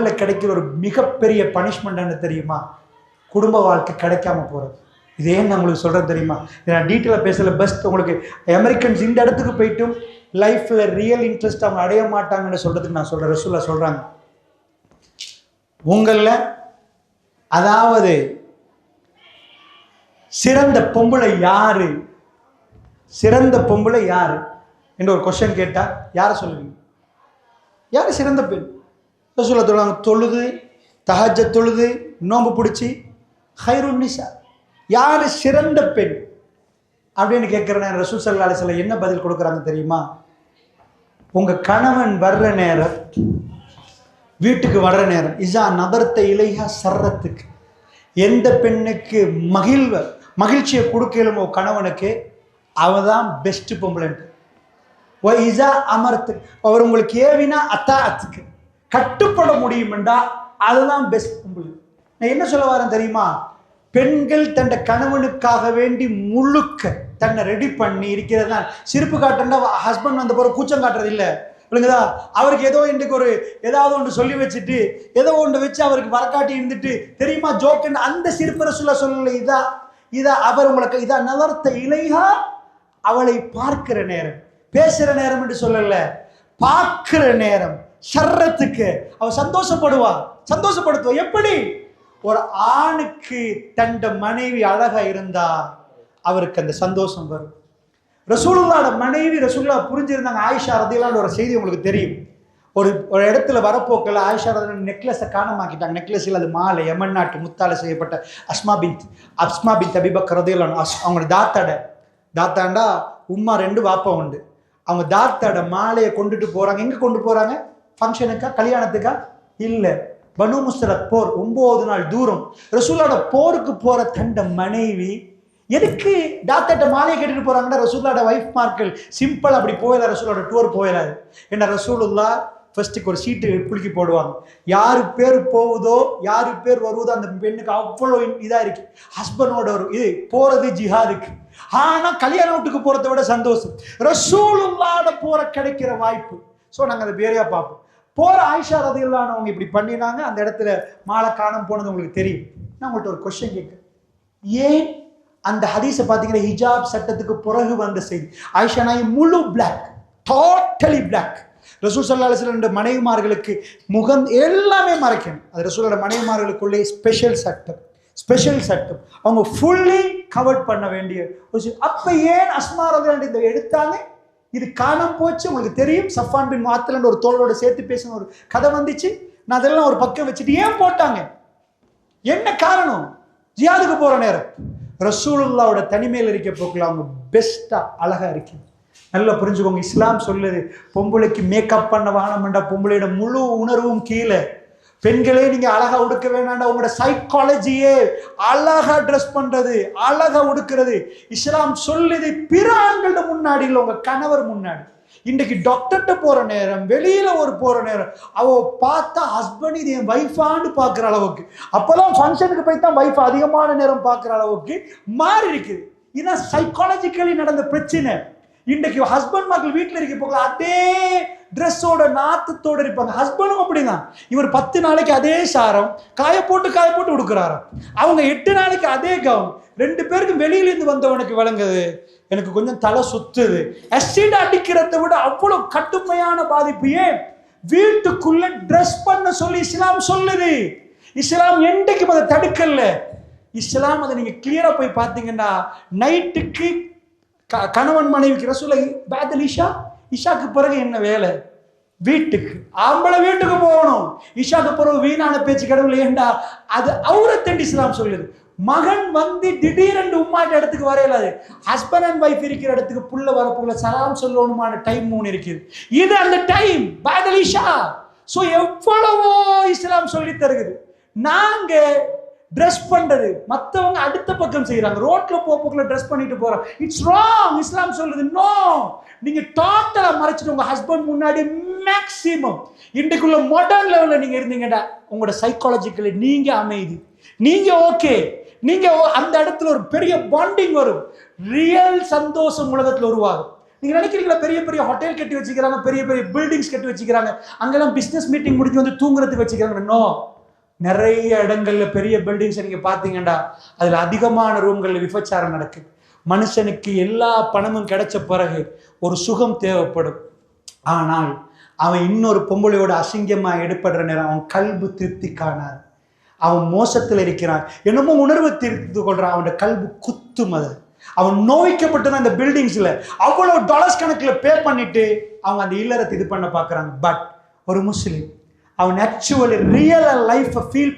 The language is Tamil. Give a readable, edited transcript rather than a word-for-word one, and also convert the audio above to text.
கணவன்ல கிடைக்கிற ஒரு மிகப்பெரிய பனிஷ்மெண்ட் என்ன தெரியுமா? குடும்ப வாழ்க்கை கிடைக்காம போறது. இதே நான் உங்களுக்கு சொல்றேன் தெரியுமா? இதை நான் டீட்டெயிலாக பேசல. பெஸ்ட் உங்களுக்கு அமெரிக்கன்ஸ் இந்த இடத்துக்கு போயிட்டும் லைஃப்ல ரியல் இன்ட்ரெஸ்ட் அவங்க அடைய மாட்டாங்கன்னு சொல்றதுக்கு நான் சொல்றேன். ரசூலுல்லாஹ் சொல்றாங்க, உங்கள அதாவது சிறந்த பொம்பளை யாரு, சிறந்த பொம்பளை யாரு என்று ஒரு கொஸ்டின் கேட்டா யாரை சொல்லுவீங்க? யாரு சிறந்த பெண்? ரசூலுல்லாஹ் சொல்றாங்க, தொழுது தஹஜ்ஜத் தொழுது நோம்பு பிடிச்சி ஹைருன் நிசா. யாரு சிறந்த பெண் அப்படின்னு கேட்கிறேன். ரசூல் ஸல்லல்லாஹு அலைஹி வஸல்லம் என்ன பதில் கொடுக்குறாங்க தெரியுமா? உங்க கணவன் வர்ற நேரம், வீட்டுக்கு வர்ற நேரம், இஸா நதர்த்த இலைஹா சர்ரத்துக்கு, எந்த பெண்ணுக்கு மகிழ்ச்சியை கொடுக்கலுமோ கணவனுக்கு, அவதான் பெஸ்ட் பொம்பளைன்ட்டு. இஸா அமர்த்து, அவர் உங்களுக்கு ஏவினா அத்தாத்துக்கு கட்டுப்பட முடியுமெண்டா அதுதான் பெஸ்ட் பொம்பளை. நான் என்ன சொல்ல வரேன் தெரியுமா? பெண்கள் தன்னை கணவனுக்காக வேண்டி முழுக்க தன்னை ரெடி பண்ணி இருக்கிறது தான். சிரிப்பு காட்டுறா ஹஸ்பண்ட் வந்த பிறகு கூச்சம் காட்டுறது இல்லை, இல்லைங்களா? அவருக்கு ஏதோ இன்றைக்கு ஒரு ஏதாவது ஒன்று சொல்லி வச்சுட்டு ஏதோ ஒன்று வச்சு அவருக்கு வரக்காட்டி இருந்துட்டு தெரியுமா ஜோக்குன்னு அந்த சிரிப்பு ரசூலுல்லாஹ் சொல்லல. இதா அவர் உங்களுக்கு இதா நதர்த்த இலைஹா, அவளை பார்க்கிற நேரம், பேசுற நேரம் என்று சொல்லல, பார்க்கிற நேரம், சர்றத்துக்கு அவ சந்தோஷப்படுத்துவா. எப்படி? ஒரு ஆணுக்கு தண்ட மனைவி அழகா இருந்தா அவருக்கு அந்த சந்தோஷம் வரும். ரசூலுல்லாஹோட மனைவி ரசூலுல்லாஹ் புரிஞ்சிருந்தாங்க. ஆயிஷா ரதியல்லாஹு ஒரு செய்தி உங்களுக்கு தெரியும். ஒரு இடத்துல வரப்போக்கில் ஆயிஷா ரதியல்லாஹு நெக்லஸை காணமாக்கிட்டாங்க. நெக்லஸில் அது மாலை, யமன் நாட்டு முத்தால செய்யப்பட்ட அஸ்மா பின் அபீ பக்கர் ரதியல்லாஹு அவங்களோட தாத்தாண்டா உம்மா 2 வாப்பா உண்டு. அவங்க தாத்தாட மாலையை கொண்டுட்டு போறாங்க. எங்க கொண்டு போறாங்க? ஃபங்க்ஷனுக்கா, கல்யாணத்துக்கா? இல்லை, பனு முஸ்தலக் போர், 9 நாள் தூரம். ரசூலோட போருக்கு போற தண்ட மனைவி எதுக்கு டாக்டர்கிட்ட மாலையை கேட்டுட்டு போறாங்கன்னா, ரசூலோட வைஃப் மார்கள் சிம்பிள் அப்படி போயிடல, ரசூலோட டூர் போயிடாது. ஏன்னா ரசூலுல்லாஹ் ஃபர்ஸ்ட்டுக்கு ஒரு சீட்டு குலுக்கி போடுவாங்க. யாரு பேர் போகுதோ யாரு பேர் வருவதோ அந்த பெண்ணுக்கு அவ்வளோ இதா இருக்கு. ஹஸ்பண்டோட ஒரு இது போறது ஜிஹாதுக்கு, ஆனா கல்யாண வீட்டுக்கு போறதை விட சந்தோஷம் ரசூலுல்லாஹோட போற கிடைக்கிற வாய்ப்பு. ஸோ நாங்கள் அதை பேரையா பார்ப்போம். போற ஆயிஷா ரதியல்லாஹு அவங்க இப்படி பண்ணினாங்க. அந்த இடத்துல மாலை காணாம போனது உங்களுக்கு தெரியும். நான் உங்கள்கிட்ட ஒரு கொஸ்டின் கேட்கிறேன். ஏன் அந்த ஹதீஸை பார்த்தீங்கன்னா ஹிஜாப் சட்டத்துக்கு பிறகு வந்த செய்தி. ஆயிஷா நாயி முழு பிளாக், டோட்டலி பிளாக். ரசூல் ஸல்லல்லாஹு அலைஹி வஸல்லம் மனைவிமார்களுக்கு முகம் எல்லாமே மறைக்கணும். அது ரசூலோட மனைவிமார்களுக்குள்ளே ஸ்பெஷல் சட்டம். அவங்க ஃபுல்லி கவர் பண்ண வேண்டிய ஒரு. அப்ப ஏன் அஸ்மா ரதியல்லாஹு இதை எடுத்தாங்க? இது காணாம போச்சு. உங்களுக்கு தெரியும், சஃபான் பின் முஅத்தல் ஒரு தோழரோட சேர்த்து பேசின ஒரு கதை வந்துச்சு. நான் அதெல்லாம் ஒரு பக்கம் வச்சுட்டு ஏன் போட்டாங்க, என்ன காரணம்? ஜியாதுக்கு போற நேரம் ரசூலுல்லாஹோட தனிமையில் இருக்க போக்குல அவங்க பெஸ்டா அழகா இருக்கு. நல்லா புரிஞ்சுக்கோங்க. இஸ்லாம் சொல்லுது, பொம்பளைக்கு மேக்கப் பண்ண வானம்டா, பொம்பளையோட முழு உணர்வும் கீழே. பெண்களே நீங்க அழகா உடுக்க வேணாண்டா, உங்களோட சைக்காலஜியே அழகா ட்ரெஸ் பண்றது, அழகா உடுக்கிறது இஸ்லாம் சொல்லுது. பிற ஆண்களோட முன்னாடி இல்லை, உங்க கணவர் முன்னாடி. இன்றைக்கு டாக்டர்கிட்ட போற நேரம், வெளியில போற நேரம், அவ பார்த்தா ஹஸ்பண்ட் இது என் வைஃபான்னு பாக்குற அளவுக்கு, அப்பதான் ஃபங்க்ஷனுக்கு போய் தான் வைஃப் அதிகமான நேரம் பார்க்குற அளவுக்கு மாறி இருக்குது. இதுதான் சைக்காலஜிக்கலி நடந்த பிரச்சனை. இன்றைக்கு ஹஸ்பண்ட் மக்கள் வீட்டில் இருக்க போகல அதே ட்ரெஸ்ஸோட நாத்தத்தோடு இருப்பாங்க. ஹஸ்பண்டும் அப்படிதான். இவர் 10 நாளைக்கு அதே சாரம் காய போட்டு உடுக்கிறாராம். அவங்க 8 நாளைக்கு அதே கவுன். 2 பேருக்கும் வெளியிலேருந்து வந்தவனுக்கு விளங்குது, எனக்கு கொஞ்சம் தலை சுத்துது. அசிட் அடிக்கிறத விட அவ்வளவு கடுமையான பாதிப்பு. ஏன்? வீட்டுக்குள்ள ட்ரெஸ் பண்ண சொல்லி இஸ்லாம் சொல்லுது. இஸ்லாம் என்றைக்கும் அதை தடுக்கல. இஸ்லாம் அதை நீங்க கிளியரா போய் பார்த்தீங்கன்னா, நைட்டுக்கு கணவன் மனைவிக்கு ரசூலுல்லாஹ் பாதல் இஷாக்கு பிறகு என்ன வேலை? வீட்டுக்கு, ஆம்பளை வீட்டுக்கு போகணும். இஷாக்கு பிறகு வீணான பேச்சு கடவுள் ஏண்டா, அது அவுரத் இஸ்லாம் சொல்லுது. மகன் வந்து திடீரென்று உம்மாட்ட இடத்துக்கு வரையலாது. ஹஸ்பண்ட் அண்ட் வைஃப் இருக்கிற இடத்துக்கு புள்ள வரப்புள்ள சலாம் சொல்லணுமான டைம் 3 இருக்குது. இது அந்த டைம் பாதல் இஷா. ஸோ எவ்வளவோ இஸ்லாம் சொல்லி தருகிறது. நாங்க ட்ரெஸ் பண்றது மற்றவங்க அடுத்த பக்கம் செய்யறாங்க. ரோட்ல போக்குள்ள ட்ரெஸ் பண்ணிட்டு போறாங்க. It's wrong. இஸ்லாம் சொல்லுது நோ, நீங்க டோட்டலா மறைச்சிட்டு உங்க ஹஸ்பண்ட் முன்னாடி மேக்சிமம் இன்றைக்குள்ள மாடர்ன் லெவல்ல நீங்க இருந்தீங்கடா, உங்களோட சைக்காலஜிக்கலி நீங்க அமைதி, நீங்க ஓகே, நீங்க அந்த இடத்துல ஒரு பெரிய பாண்டிங் வரும். ரியல் சந்தோஷம் உலகத்துல உருவாகும். நீங்க நினைக்கிறீங்களா பெரிய பெரிய ஹோட்டல் கட்டி வச்சுக்கிறாங்க, பெரிய பெரிய பில்டிங்ஸ் கட்டி வச்சுக்கிறாங்க, அங்கெல்லாம் பிசினஸ் மீட்டிங் முடிஞ்சு வந்து தூங்குறதுக்கு வச்சுக்கிறாங்க? நோ. நிறைய இடங்கள்ல பெரிய பில்டிங்ஸ் நீங்க பாத்தீங்கன்னா அதுல அதிகமான ரூம்கள்ல விபச்சாரம் நடக்குது. மனுஷனுக்கு எல்லா பணமும் கிடைச்ச பிறகு ஒரு சுகம் தேவைப்படும். ஆனால் அவன் இன்னொரு பொம்பளையோட அசிங்கமா எடுப்படுற நேரம் அவன் கல்பு திருப்தி காணாது. அவன் மோசத்தில் இருக்கிறான், என்னமோ உணர்வு தீர்த்து கொள்றான், அவனோட கல்பு குத்தும். அது அவன் நோய்க்கப்பட்டுதான் இந்த பில்டிங்ஸ்ல அவ்வளவு டாலர்ஸ் கணக்கில் பே பண்ணிட்டு அவங்க அந்த இல்லறத்தை இது பண்ண பாக்குறாங்க. பட் ஒரு முஸ்லிம் அவன் ஆக்சுவலி ரியல் லைஃப் ஃபீல்